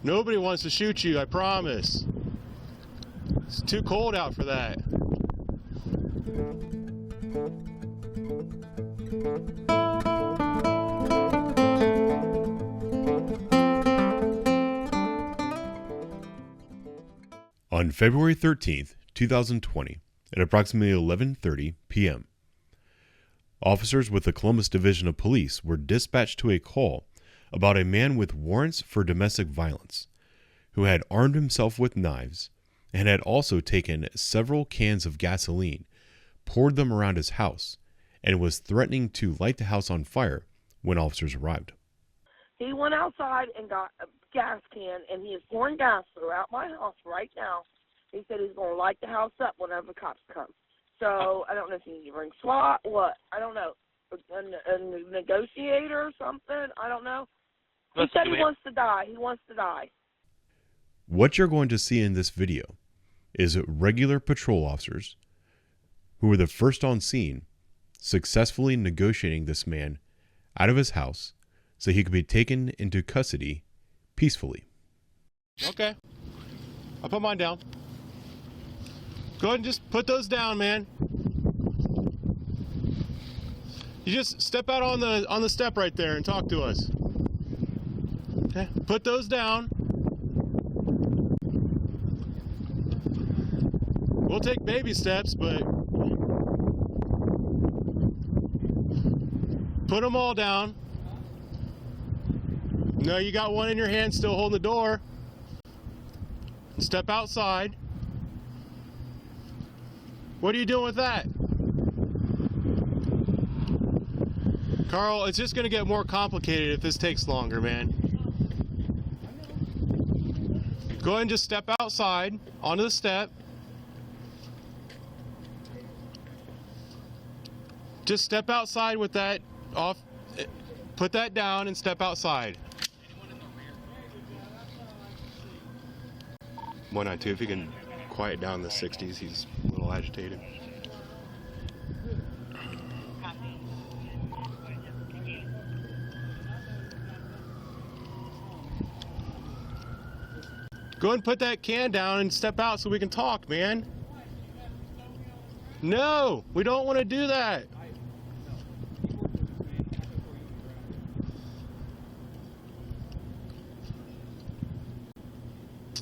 Nobody wants to shoot you, I promise. It's too cold out for that. On February 13th, 2020, at approximately 11:30 p.m., officers with the Columbus Division of Police were dispatched to a call about a man with warrants for domestic violence who had armed himself with knives and had also taken several cans of gasoline, poured them around his house, and was threatening to light the house on fire when officers arrived. He went outside and got a gas can, and he is pouring gas throughout my house right now. He said he's going to light the house up whenever the cops come. So I don't know if he needs to bring SWAT, what, I don't know, a negotiator or something, I don't know. He said he wants to die. He wants to die. What you're going to see in this video is regular patrol officers who were the first on scene successfully negotiating this man out of his house so he could be taken into custody peacefully. Okay. I'll put mine down. Go ahead and just put those down, man. You just step out on the step right there and talk to us. Okay. Put those down. We'll take baby steps, but put them all down. No, you got one in your hand still holding the door. Step outside. What are you doing with that? Carl, it's just going to get more complicated if this takes longer, man. Go ahead and just step outside onto the step. Just step outside with that off. Put that down and step outside. 192, if you can quiet down the 60s, he's a little agitated. Go ahead and put that can down and step out so we can talk, man. No, we don't want to do that.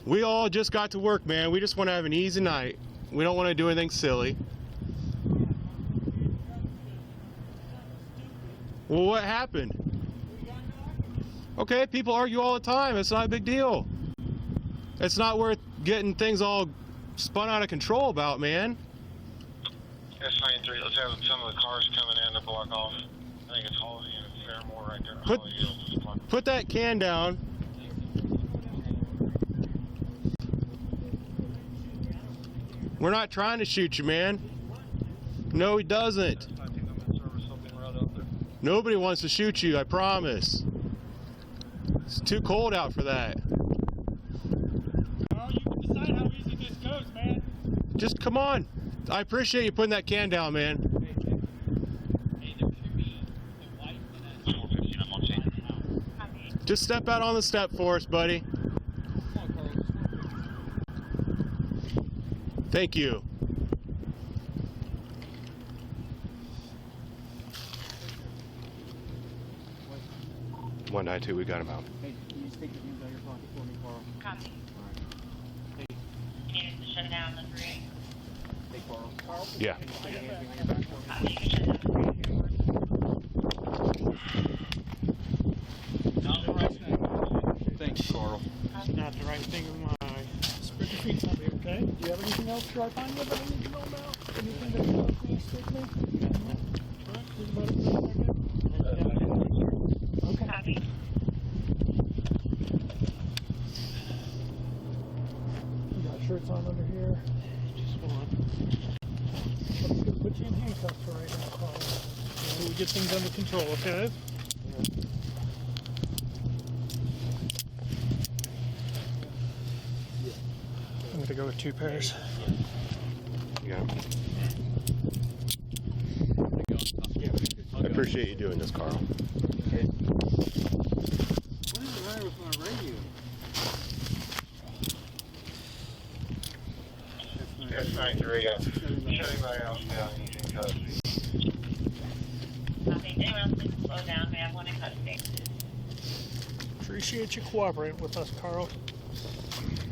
We all just got to work, man. We just want to have an easy night. We don't want to do anything silly. Well, what happened? Okay, people argue all the time. It's not a big deal. It's not worth getting things all spun out of control about, man. S93, let's have some of the cars coming in to block off. I think it's Halsey and Fairmore right there. Put that can down. We're not trying to shoot you, man. No, he doesn't. Nobody wants to shoot you, I promise. It's too cold out for that. Well, you can decide how easy this goes, man. Just come on. I appreciate you putting that can down, man. Just step out on the step for us, buddy. Thank you. One 192, we got him out. Hey, can you take your hands out of your pocket for me, Carl? Copy. Hey. You need to shut down the 3. Hey, Carl. Carl? Yeah. Can you put your hands behind your back for me? Copy. You can shut down the 3. Not the right thing. Thanks, Carl. Not the right thing of mine. Spread your feet out here, okay? Do you have anything else to try find that I need to know about? Anything that you want to stick me? Okay. Copy. You got shirts on under here. Just one. I'm just gonna put you in handcuffs for right now, Carl. We'll get things under control, okay? I'm gonna go with 2 pairs. Yeah. I appreciate you doing this, Carl. What is the matter with my radio? 693, shut anybody else down, he's in custody. Copy. Anyone else please slow down? We have one in custody. Appreciate you cooperating with us, Carl.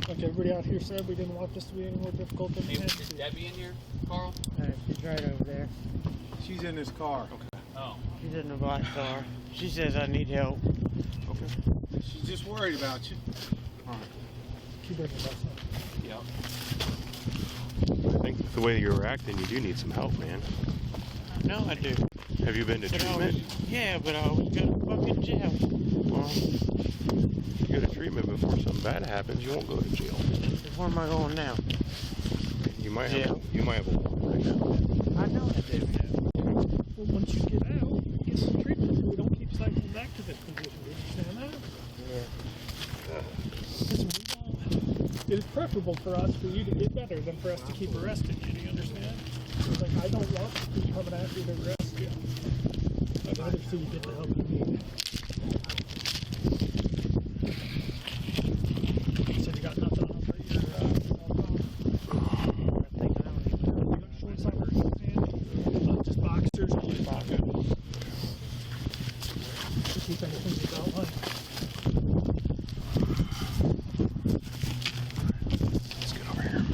Like everybody out here said, we didn't want this to be any more difficult than it had to Is be. Debbie in here, Carl? She's right over there. She's in this car. Oh. She's in the black car. She says I need help. She's just worried about you. Keep bringing us up. Yep. I think the way you're acting, you do need some help, man. No, I do. Have you been to But I treatment? was, yeah, but I always go to fucking jail. Well, if you go to treatment before something bad happens, you won't go to jail. Where am I going now? You might have Jail. you might have a warrant right now. I know I do. Well, once you get out, you get some treatment. We don't keep cycling back to this position. Do you understand that? Yeah. Listen, it is preferable for us for you to get better than for us to keep arresting you. Do you understand? It's like I don't want to keep coming after you to arrest you. I'd rather see you get the help you need. You said you got nothing on for your cell phone? I think I don't even know. You got short summers, man? Just boxers? To keep anything you don't like. Let's get over here.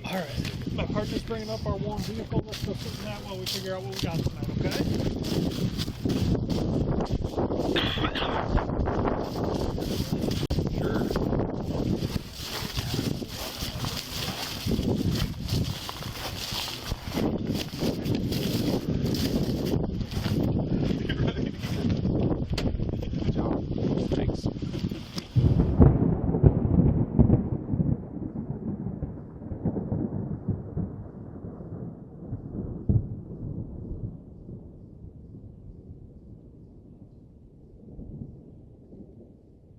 All right. My partner's bringing up our warm vehicle. Let's go sit in that while we figure out what we got tonight, okay?